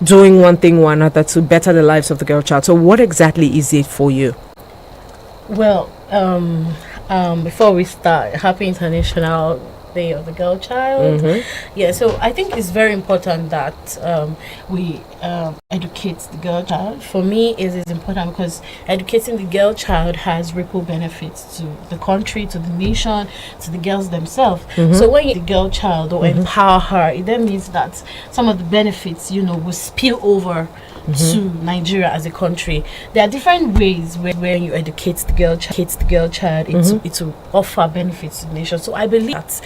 doing one thing or another to better the lives of the girl child. So what exactly is it for you? Well, before we start, Happy International Day of the Girl Child. Yeah, so I think it's very important that we educate the girl child. For me, it is important because educating the girl child has ripple benefits to the country, to the nation, to the girls themselves. So when you the girl child or empower her, it then means that some of the benefits, will spill over to Nigeria as a country. There are different ways where you educate the girl child, it will offer benefits to the nation. So I believe that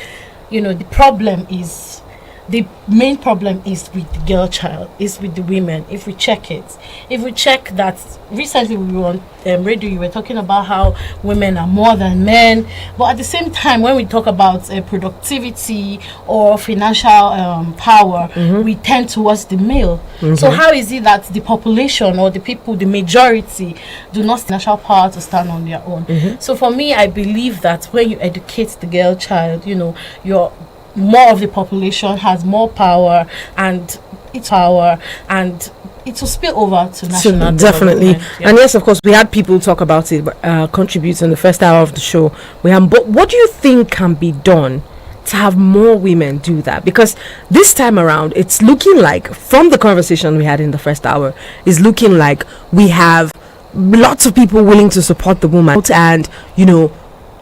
the main problem is with the girl child, is with the women. If we check that recently we were on radio, you were talking about how women are more than men, but at the same time when we talk about productivity or financial power, we tend towards the male. So how is it that the population or the people, the majority, do not have financial power to stand on their own? So for me, I believe that when you educate the girl child, you're more of the population has more power, and it will spill over to national definitely. Yeah. And yes, of course, we had people talk about it, contribute in the first hour of the show. But what do you think can be done to have more women do that? Because this time around, it's looking like, from the conversation we had in the first hour, is looking like we have lots of people willing to support the woman and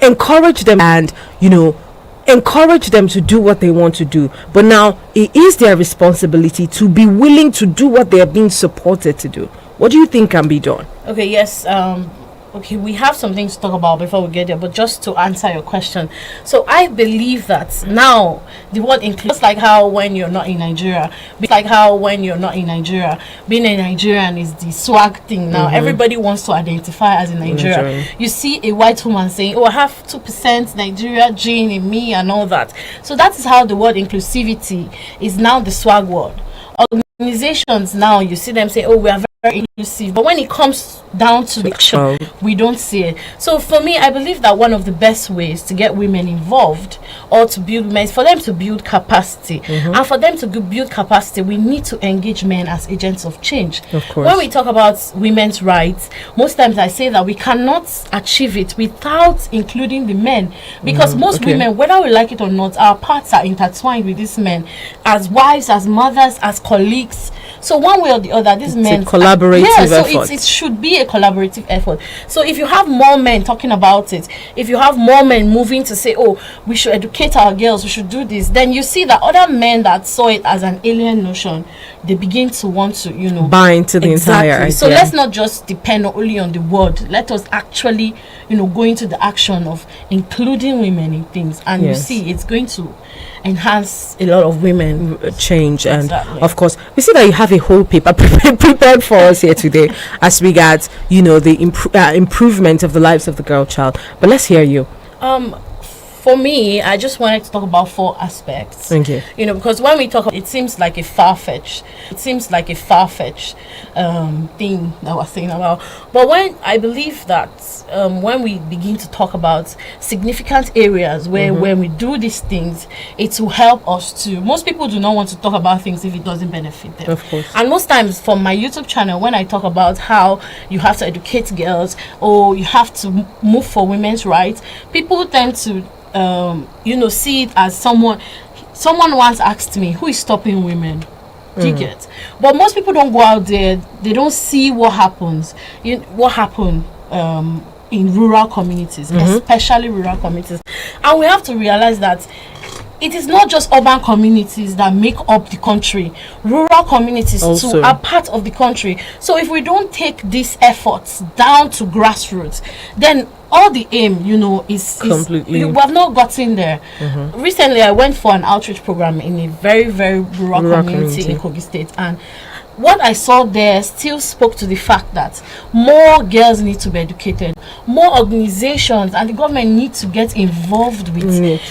encourage them to do what they want to do. But now it is their responsibility to be willing to do what they are being supported to do. What do you think can be done? Okay, yes. Okay, we have some things to talk about before we get there, but just to answer your question. So I believe that now the word includes, like how when you're not in Nigeria, being a Nigerian is the swag thing now. Everybody wants to identify as a Nigerian. You see a white woman saying, "Oh, I have 2% Nigeria gene in me," and all that. So that is how the word inclusivity is now the swag word. Organizations now, you see them say, "Oh, we are very inclusive," but when it comes down to the action, we don't see it. So for me, I believe that one of the best ways to get women involved or to build women is for them to build capacity. And for them to build capacity, we need to engage men as agents of change. Of course. When we talk about women's rights, most times I say that we cannot achieve it without including the men, because most women, whether we like it or not, our paths are intertwined with these men as wives, as mothers, as colleagues. So one way or the other, these men collaborative effort. So it should be a collaborative effort. So if you have more men talking about it, if you have more men moving to say, "Oh, we should educate our girls, we should do this," then you see that other men that saw it as an alien notion, they begin to want to, buy into the entire idea. So let's not just depend only on the word. Let us actually, go into the action of including women in things, and you see it's going to enhance a lot of women change. And of course, we see that you have a whole paper prepared for us here today as regards the improvement of the lives of the girl child. But let's hear you. For me, I just wanted to talk about 4 aspects. Thank you. Because when we talk, it seems like a far-fetched thing that we're saying about. But when I believe that when we begin to talk about significant areas where when we do these things, it will help us to. Most people do not want to talk about things if it doesn't benefit them. Of course. And most times, from my YouTube channel, when I talk about how you have to educate girls or you have to move for women's rights, people tend to see it as someone once asked me, who is stopping women? Do you get? But most people don't go out there, they don't see what happens, what happened in rural communities, especially rural communities. And we have to realize that it is not just urban communities that make up the country. Rural communities also too are part of the country. So if we don't take these efforts down to grassroots, then all the aim, is completely. We have not gotten there. Recently, I went for an outreach program in a very, very rural community in Kogi State, and what I saw there still spoke to the fact that more girls need to be educated, more organizations and the government need to get involved with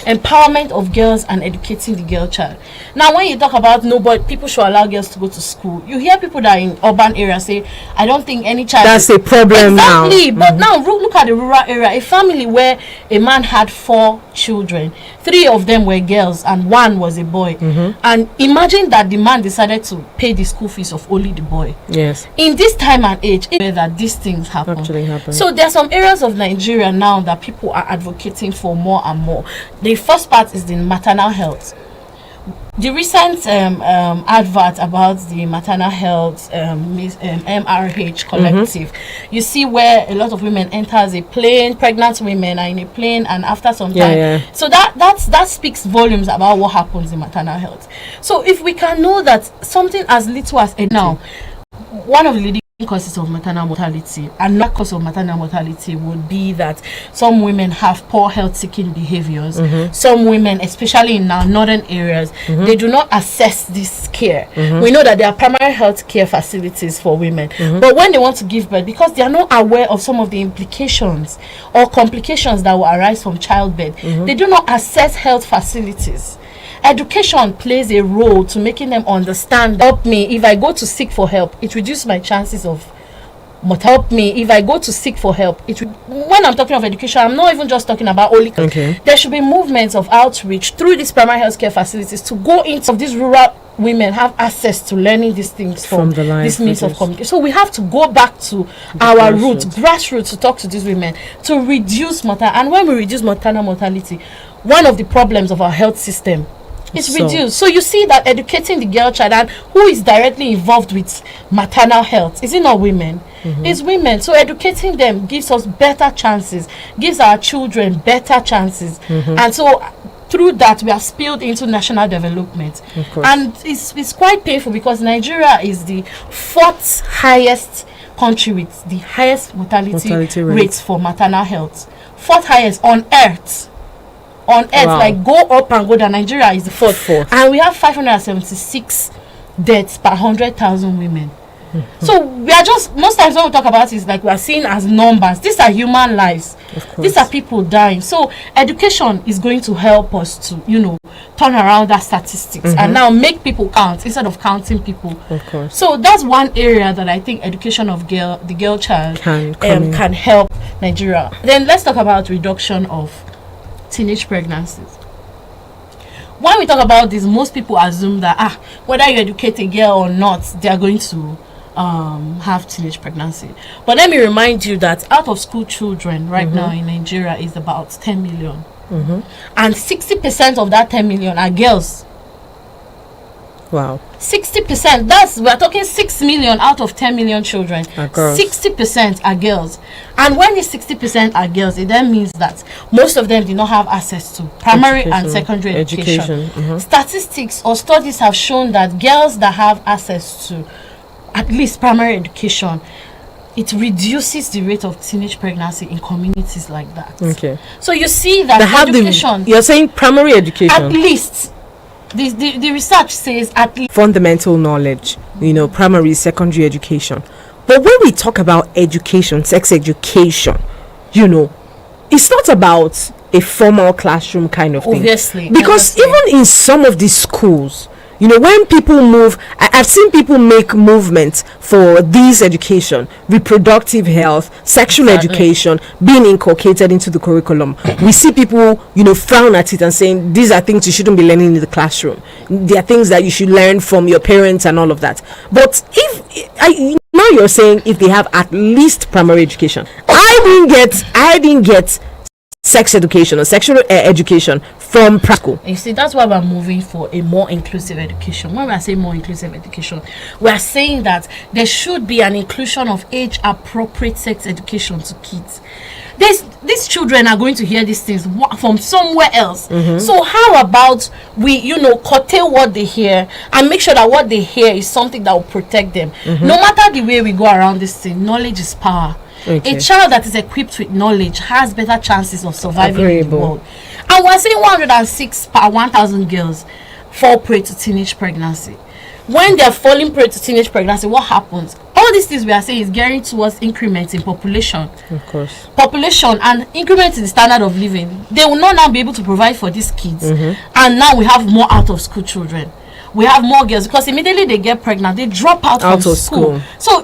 empowerment of girls and educating the girl child. Now, when you talk about nobody, people should allow girls to go to school, you hear people that are in urban areas say, I don't think any child. That's a problem now. Exactly. But now look at the rural area. A family where a man had 4 children, 3 of them were girls and 1 was a boy. And imagine that the man decided to pay the school fees of only the boy. Yes. In this time and age, that these things happen. So there are some areas of Nigeria now that people are advocating for more and more. The first part is the maternal health. The recent advert about the maternal health MRH collective, you see where a lot of women enter as a plane, pregnant women are in a plane, and after some time, so that speaks volumes about what happens in maternal health. So if we can know that something as little as now, one of the leading causes of maternal mortality, another cause of maternal mortality would be that some women have poor health seeking behaviors. Some women, especially in our northern areas, they do not access this care. We know that there are primary health care facilities for women, but when they want to give birth, because they are not aware of some of the implications or complications that will arise from childbirth, they do not access health facilities. Education plays a role to making them understand. Help me if I go to seek for help, it reduces my chances of help me if I go to seek for help. When I'm talking of education, I'm not even just talking about only. There should be movements of outreach through these primary health care facilities to go into these rural women have access to learning these things from this means of communication. So we have to go back to our roots, grassroots, to talk to these women to reduce mortality. And when we reduce maternal mortality, one of the problems of our health system is reduced. So you see that educating the girl child, and who is directly involved with maternal health, is it not women? It's women. So educating them gives us better chances, gives our children better chances. And so through that we are spilled into national development. And it's quite painful because Nigeria is the 4th highest country with the highest mortality rates for maternal health. 4th highest on earth. Like go up and go down. Nigeria is the 4th. And we have 576 deaths per 100,000 women. So we are just, most times when we talk about it, it's like we are seen as numbers. These are human lives. These are people dying. So education is going to help us to, turn around that statistics and now make people count instead of counting people. So that's one area that I think education of the girl child can help Nigeria. Then let's talk about reduction of teenage pregnancies. When we talk about this, most people assume that whether you educate a girl or not, they are going to have teenage pregnancy. But let me remind you that out of school children right now in Nigeria is about 10 million. And 60% of that 10 million are girls. Wow. 60%. We're talking 6 million out of 10 million children. 60% are girls. And when the 60% are girls, it then means that most of them do not have access to primary and secondary education. Statistics or studies have shown that girls that have access to at least primary education, it reduces the rate of teenage pregnancy in communities like that. So you see that education. You're saying primary education? At least. The research says at least fundamental knowledge, primary, secondary education. But when we talk about education, sex education, it's not about a formal classroom kind of thing. Obviously. Because even in some of these schools, when people move, I've seen people make movements for these education, reproductive health, sexual education being inculcated into the curriculum. We see people, frown at it and saying these are things you shouldn't be learning in the classroom. They are things that you should learn from your parents and all of that. But now you're saying if they have at least primary education, I didn't get sex education or sexual education from school. You see, that's why we're moving for a more inclusive education. When we are saying more inclusive education, we are saying that there should be an inclusion of age appropriate sex education to kids. These children are going to hear these things from somewhere else. So how about we curtail what they hear and make sure that what they hear is something that will protect them. No matter the way we go around this thing, knowledge is power. A child that is equipped with knowledge has better chances of surviving in the world. And we're saying 106 per 1,000 girls fall prey to teenage pregnancy. When they're falling prey to teenage pregnancy, what happens? all these things we are saying is gearing towards increments in population. Of course. Population and increments in the standard of living. They will not now be able to provide for these kids. And now we have more out of school children. We have more girls because immediately they get pregnant, they drop out from school. So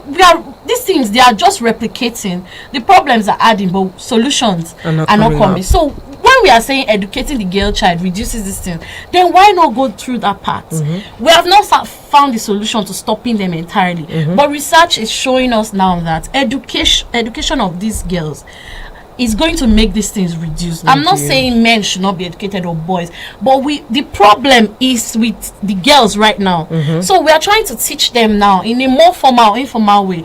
these things, they are just replicating. The problems are adding, but solutions are not coming. So when we are saying educating the girl child reduces this thing, then why not go through that part? We have not found the solution to stopping them entirely. But research is showing us now that education of these girls is going to make these things reduce. I'm not saying men should not be educated or boys, but the problem is with the girls right now. So we are trying to teach them now in a more formal, informal way.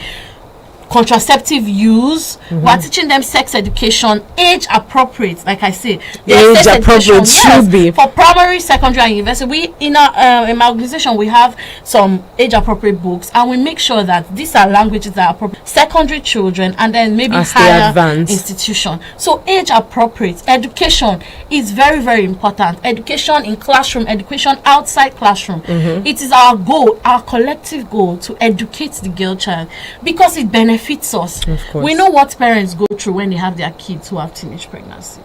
Contraceptive use. We're teaching them sex education, age appropriate. Like I say, age appropriate should be for primary, secondary, and university. We in my organization we have some age appropriate books, and we make sure that these are languages that are appropriate secondary children, and then maybe as higher institution. So age appropriate education is very, very important. Education in classroom, education outside classroom. It is our goal, our collective goal, to educate the girl child because it benefits us. We know what parents go through when they have their kids who have teenage pregnancies.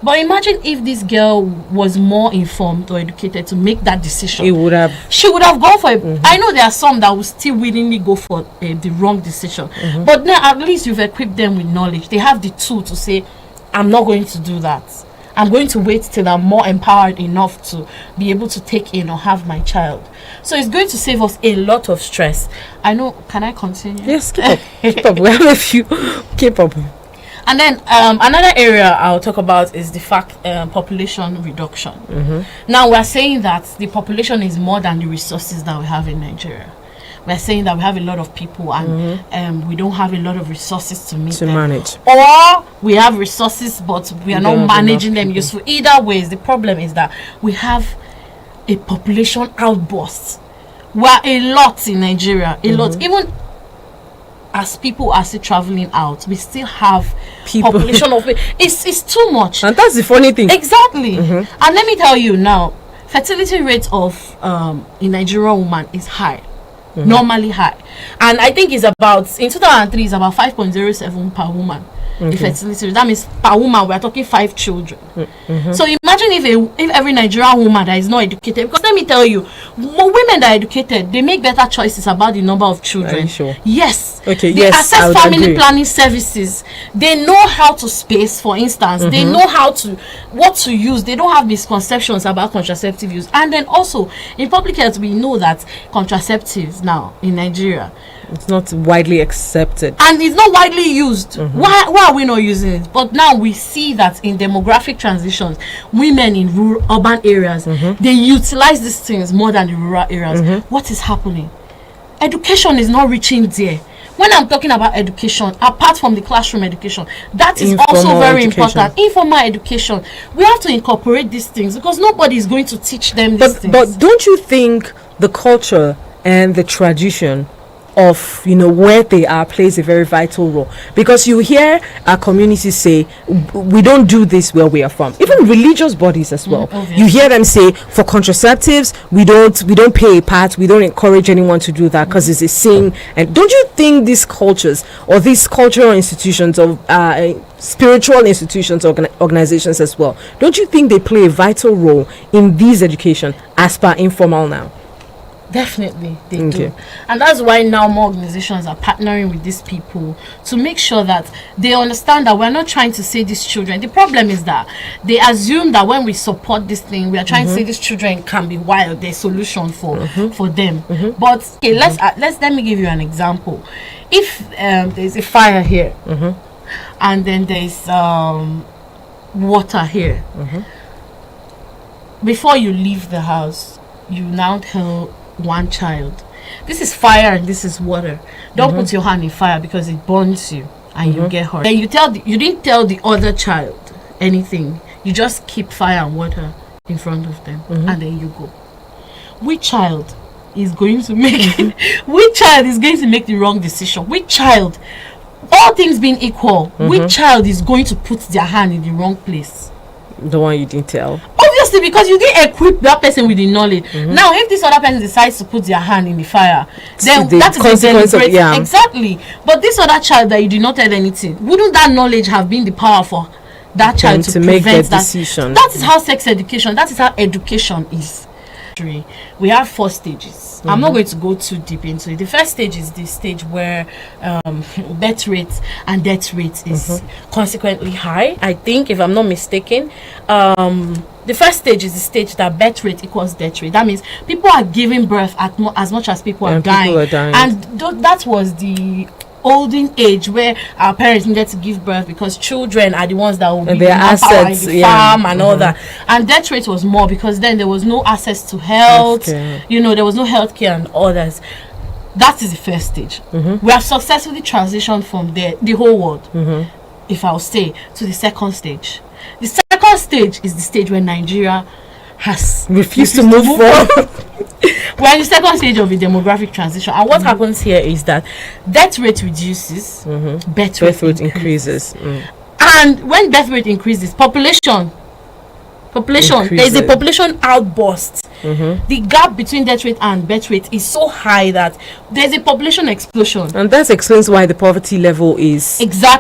But imagine if this girl was more informed or educated to make that decision. She would have gone for it. I know there are some that will still willingly go for the wrong decision. But now at least you've equipped them with knowledge. They have the tool to say, I'm not going to do that. I'm going to wait till I'm more empowered enough to be able to take in or have my child. So it's going to save us a lot of stress. I know. Can I continue? Yes, keep up. Keep up. We have a few. Keep up. And then another area I'll talk about is the population reduction. Now we're saying that the population is more than the resources that we have in Nigeria. We're saying that we have a lot of people and we don't have a lot of resources to manage. Or we have resources but we are not managing them useful. Either ways, the problem is that we have a population outburst. We are a lot in Nigeria, a lot. Even as people are still traveling out, we still have population of it's too much. And that's the funny thing. Exactly. And let me tell you now, fertility rate of a Nigerian woman is high. Normally high, and I think it's about in 2003 it's about 5.07 per woman. The fertility rate, that means per woman we are talking 5 children. So imagine if every Nigerian woman that is not educated, because let me tell you, women that are educated, they make better choices about the number of children. Are you sure? Yes. Okay. They access family planning services. They know how to space, for instance. They know what to use. They don't have misconceptions about contraceptive use. And then also in public health, we know that contraceptives now in Nigeria, it's not widely accepted and it's not widely used. Why are we not using it? But now we see that in demographic transitions, women in urban areas, they utilize these things more than the rural areas. What is happening? Education is not reaching there. When I'm talking about education, apart from the classroom education, that is also very important. Informal education. We have to incorporate these things because nobody is going to teach them these things. But don't you think the culture and the tradition of where they are plays a very vital role? Because you hear our communities say we don't do this where we are from, even religious bodies as well. You hear them say for contraceptives we don't pay a part, we don't encourage anyone to do that because it's a sin. And don't you think these cultures or these cultural institutions of spiritual institutions, organizations as well, don't you think they play a vital role in these education as per informal now? Definitely, they do. And that's why now more organizations are partnering with these people to make sure that they understand that we're not trying to say these children. The problem is that they assume that when we support this thing, we are trying to say these children can be wild. There's solution for them. But okay, let me give you an example. If there's a fire here, and then there's water here, before you leave the house, you now tell one child, this is fire and this is water, don't put your hand in fire because it burns you and you get hurt. Then you didn't tell the other child anything, you just keep fire and water in front of them and then you go. Which child is going to make the wrong decision? Which child, all things being equal, which child is going to put their hand in the wrong place? The one you didn't tell. Obviously, because you didn't equip that person with the knowledge. Now, if this other person decides to put their hand in the fire, then that is a deliberate. Exactly. But this other child that you did not tell anything, wouldn't that knowledge have been the power for that child to make prevent that decision? That is how sex education. That is how education is. We have 4 stages. I'm not going to go too deep into it. The first stage is the stage where birth rate and death rate is consequently high. I think, if I'm not mistaken, the first stage is the stage that birth rate equals death rate. That means people are giving birth as much as people are dying. And that was the olden age where our parents needed to give birth because children are the ones that will be their assets in the farm and all that. And death rate was more because then there was no access to health. There was no healthcare and others. That is the first stage. We have successfully transitioned from there, the whole world, if I'll say, to the second stage. The second stage is the stage where Nigeria has refused to move forward. We're in the second stage of the demographic transition, and what happens here is that death rate reduces, birth rate increases. And when birth rate increases, population increases. There is a population outburst. The gap between death rate and birth rate is so high that there's a population explosion, and that explains why the poverty level is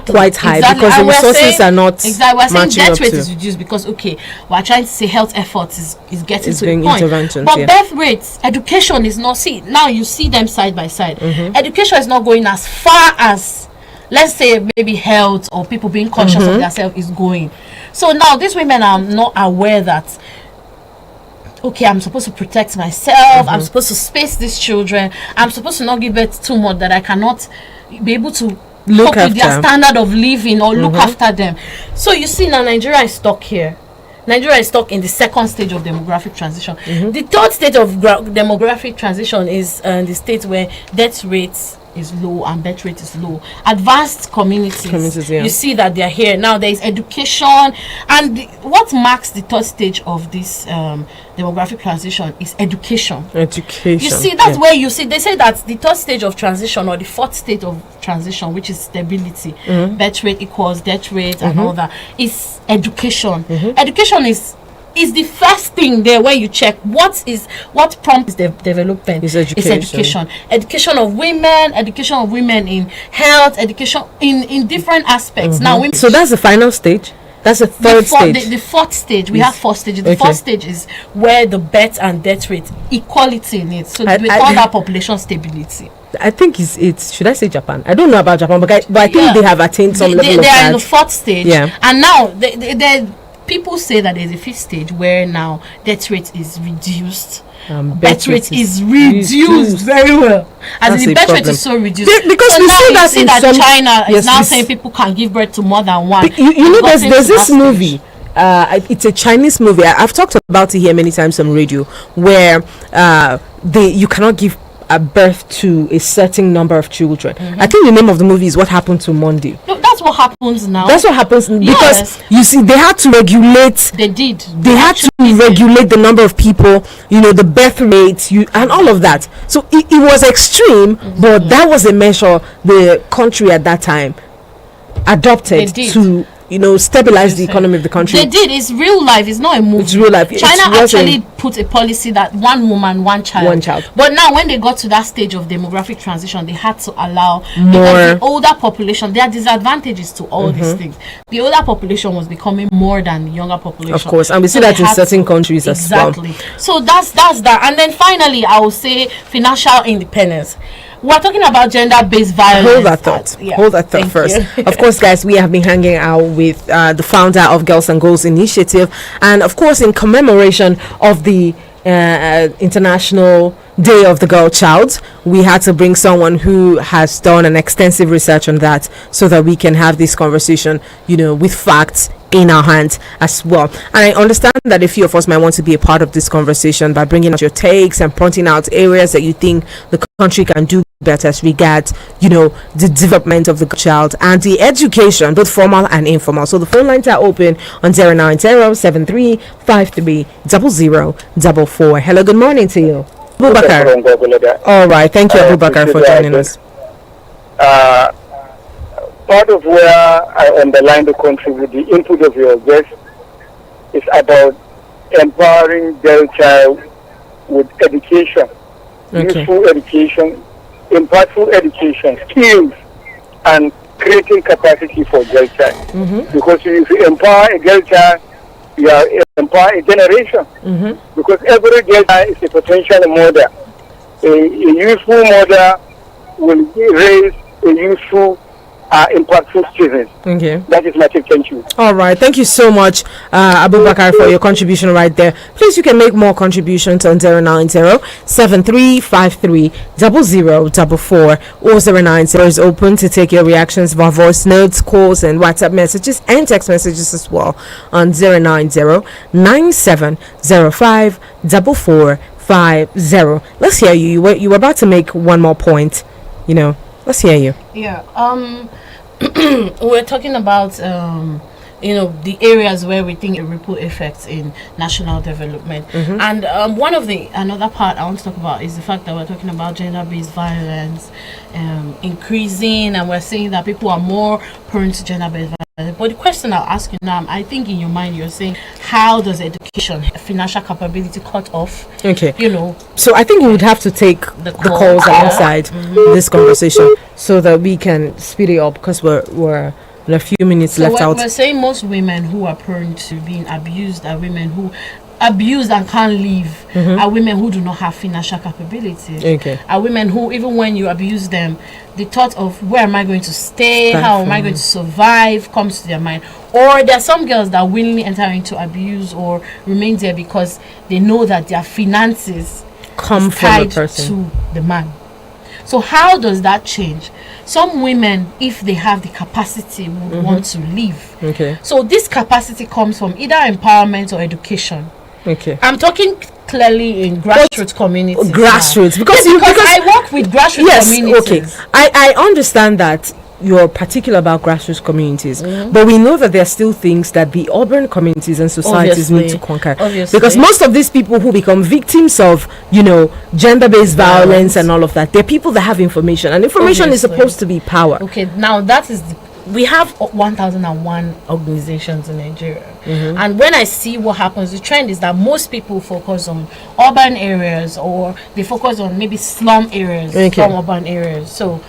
quite high, because and the resources are not we're saying death rate is reduced because we're trying to say health efforts is getting to the point, but birth rates, education is not. See, now you see them side by side. Education is not going as far as, let's say, maybe health or people being conscious of themselves is going. So now these women are not aware that, okay, I'm supposed to protect myself, I'm supposed to space these children, I'm supposed to not give birth too much that I cannot be able to cope with their standard of living or look after them. So you see, now Nigeria is stuck here. Nigeria is stuck in the second stage of demographic transition. The third stage of demographic transition is the state where death rates is low and birth rate is low. Advanced communities, you see that they are here now. There is education, and what marks the third stage of this demographic transition is education. You see, that's where you see, they say that the third stage of transition, or the fourth stage of transition, which is stability, birth rate equals death rate and all that, is education. Education is the first thing there where you check what prompts the development. Is education. Education of women in health, education in different aspects. Now, so that's the final stage. That's the third stage. The fourth stage. We have 4 stages. The fourth stage is where the birth and death rate equality in it. So we call that population stability. I think it's should I say Japan? I don't know about Japan, but I think they have attained some level of that. They are in the 4th stage. And now they people say that there's a 5th stage where now death rate is reduced. Birth rate is reduced very well. As the birth rate is so reduced. Because we see that China is now saying people can give birth to more than one. You know, there's this movie. It's a Chinese movie. I've talked about it here many times on radio, where you cannot give a birth to a certain number of children. I think the name of the movie is What Happened to Monday. No, that's what happens now. That's what happens because you see, they had to regulate. They had to regulate the number of people, the birth rates, and all of that. So it was extreme, but that was a measure the country at that time adopted to stabilize the economy of the country. They did. It's real life. It's not a movie. It's real life. China actually put a policy that one woman, one child. But now when they got to that stage of demographic transition, they had to allow more. The older population, there are disadvantages to all these things. The older population was becoming more than the younger population. Of course. And we see that in certain countries as well. Exactly. So that's that. And then finally, I will say financial independence. We're talking about gender-based violence. Hold that thought first. Of course, guys, we have been hanging out with the founder of Girls and Goals Initiative, and of course, in commemoration of the International Day of the Girl Child, we had to bring someone who has done an extensive research on that, so that we can have this conversation, with facts in our hands as well. And I understand that a few of us might want to be a part of this conversation by bringing out your takes and pointing out areas that you think the country can do better as regards, the development of the child and the education, both formal and informal. So the phone lines are open on 09073530044. Hello, good morning to you, Abubakar. All right, thank you, Abubakar, for joining us. Part of where I underline to contribute the input of your guest is about empowering girl child with education, useful education, impactful education, skills, and creating capacity for girl child. Because if you empower a girl child, you are empower a generation. Because every girl child is a potential mother. A useful mother will raise a useful, impactful student. Okay. That is my tip. Thank you. All right. Thank you so much, Abubakar, for your contribution right there. Please, you can make more contributions on 090-7353-0044 or 090 is open to take your reactions via voice notes, calls, and WhatsApp messages and text messages as well on 090-9705-4450. Let's hear you. You were about to make one more point. Let's hear you. Yeah. We're talking about the areas where we think a ripple effects in national development. And another part I want to talk about is the fact that we're talking about gender-based violence increasing, and we're saying that people are more prone to gender-based violence. But the question I'll ask you now, I think in your mind you're saying, how does education, financial capability cut off? Okay. So I think we would have to take the calls alongside this conversation so that we can speed it up, because we're a few minutes left out. We're saying most women who are prone to being abused are women who abused and can't leave, are women who do not have financial capability. Okay. Are women who, even when you abuse them, the thought of where am I going to stay, how am I going to survive comes to their mind. Or there are some girls that willingly enter into abuse or remain there because they know that their finances come from the person, to the man. So how does that change? Some women, if they have the capacity, would want to leave. Okay. So this capacity comes from either empowerment or education. Okay. I'm talking clearly in grassroots communities. Grassroots, because I work with grassroots communities. Okay. I understand that you're particular about grassroots communities, but we know that there are still things that the urban communities and societies need to conquer. Because most of these people who become victims of, gender-based violence and all of that, they're people that have information, and information is supposed to be power. Okay, now that is we have 1001 organizations in Nigeria, and when I see what happens, the trend is that most people focus on urban areas, or they focus on maybe slum areas from urban areas. So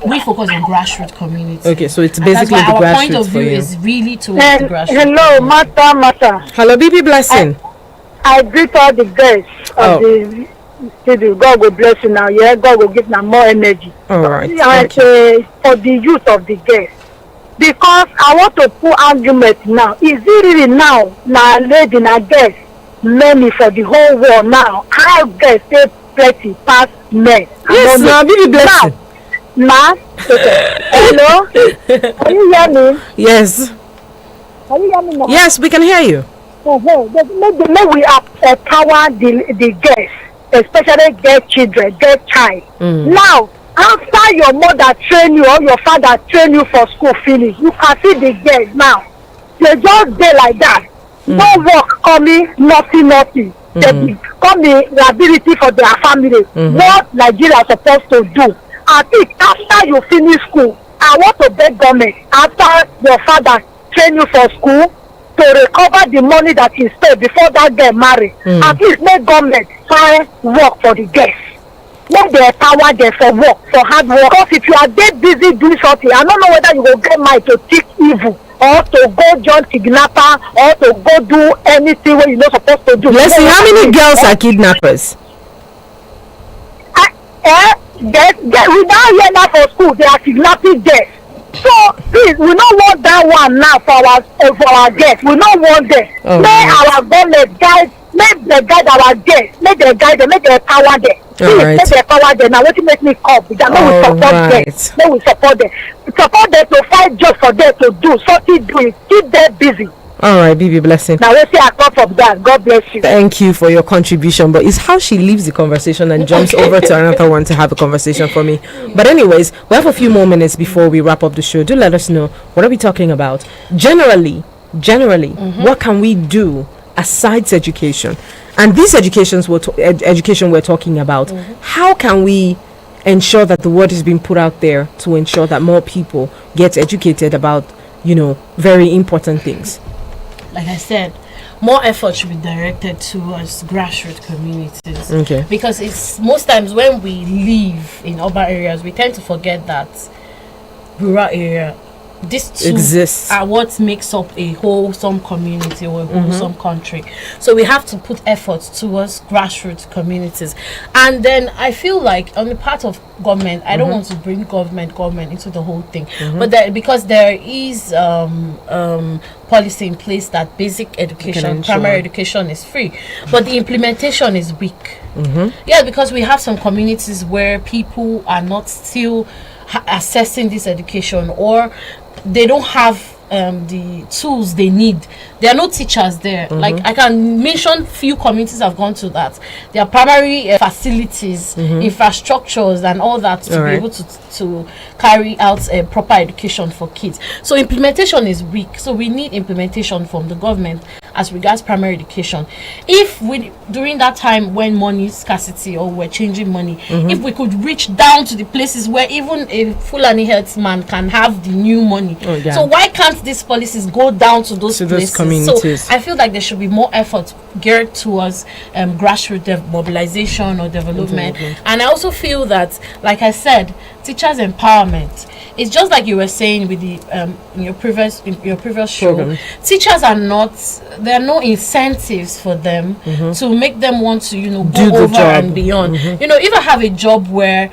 we focus on grassroots communities. Okay, so it's basically the grassroots. Our point of view is really towards the grassroots. Hello, Mata. Hello, BB Blessing. I greet all the guests of the studio. God will bless you now. Yeah, God will give them more energy. All right. For the youth of the guests. Because I want to put argument now. Is it really now lady na guest many for the whole world now? How guests say plenty past men? Yes, now BB Blessing. Hello? Can you hear me? Yes. Can you hear me now? Yes, we can hear you. Maybe we empower the guests, especially their children, their child. Now, after your mother train you or your father train you for school finish, you can see the girls now. They just dey like that. No work coming, nothing. They become the liability for their family. What Nigeria is supposed to do. I think after you finish school, I want to beg government, after your father train you for school, to recover the money that he spent before that girl marry. At least make government find work for the girls. Let the empower them for work, for hard work. Because if you are dead busy doing something, I don't know whether you will get mind to think evil, or to go join kidnapper, or to go do anything what you're not supposed to do. Let's see, how many girls are kidnappers? We now hear now for school, they are kidnapping girls. So please, we don't want that one now for our girls. We don't want them. May our government guide, make they guide our girls, make they guide them, make they empower them. Make they empower them. Now what you make me come? That we support them. May we support them. Support them to find jobs for them to do something. Do it. Keep them busy. All right, BB Blessing. Now let's see I come from that. God bless you. Thank you for your contribution, but it's how she leaves the conversation and jumps over to another one to have a conversation for me. But anyways, we have a few more minutes before we wrap up the show. Do let us know, what are we talking about? Generally, what can we do aside education? And these education we're talking about, how can we ensure that the word is being put out there to ensure that more people get educated about, very important things? Like I said, more effort should be directed towards grassroots communities. Okay. Because it's most times when we live in urban areas, we tend to forget that rural area, these two exists, are what makes up a wholesome community or a wholesome country. So we have to put efforts towards grassroots communities. And then I feel like on the part of government, I don't want to bring government into the whole thing, but because there is policy in place that basic education, primary education is free, but the implementation is weak. Yeah, because we have some communities where people are not still assessing this education, or they don't have the tools they need. There are no teachers there. Like I can mention few communities I've gone to that there are primary facilities, infrastructures and all that to be able to carry out a proper education for kids. So implementation is weak. So we need implementation from the government as regards primary education. If we, during that time when money scarcity or we're changing money, if we could reach down to the places where even a Fulani herdsman can have the new money. So why can't these policies go down to those places? Those communities. So I feel like there should be more effort geared towards grassroots mobilization or development. And I also feel that, like I said, teachers empowerment. It's just like you were saying with the in your previous show. Program. Teachers are not. There are no incentives for them to make them want to Do go the over job. and beyond. If I have a job where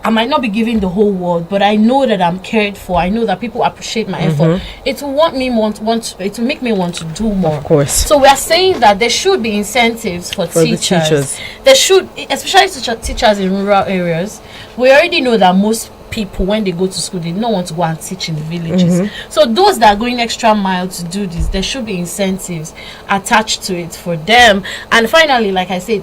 I might not be giving the whole world, but I know that I'm cared for. I know that people appreciate my effort. It will it will make me want to do more. Of course. So we are saying that there should be incentives for the teachers. teachers. There should, especially teachers in rural areas. We already know that most people, when they go to school, they don't want to go and teach in the villages. So those that are going extra mile to do this, there should be incentives attached to it for them. And finally, like I said,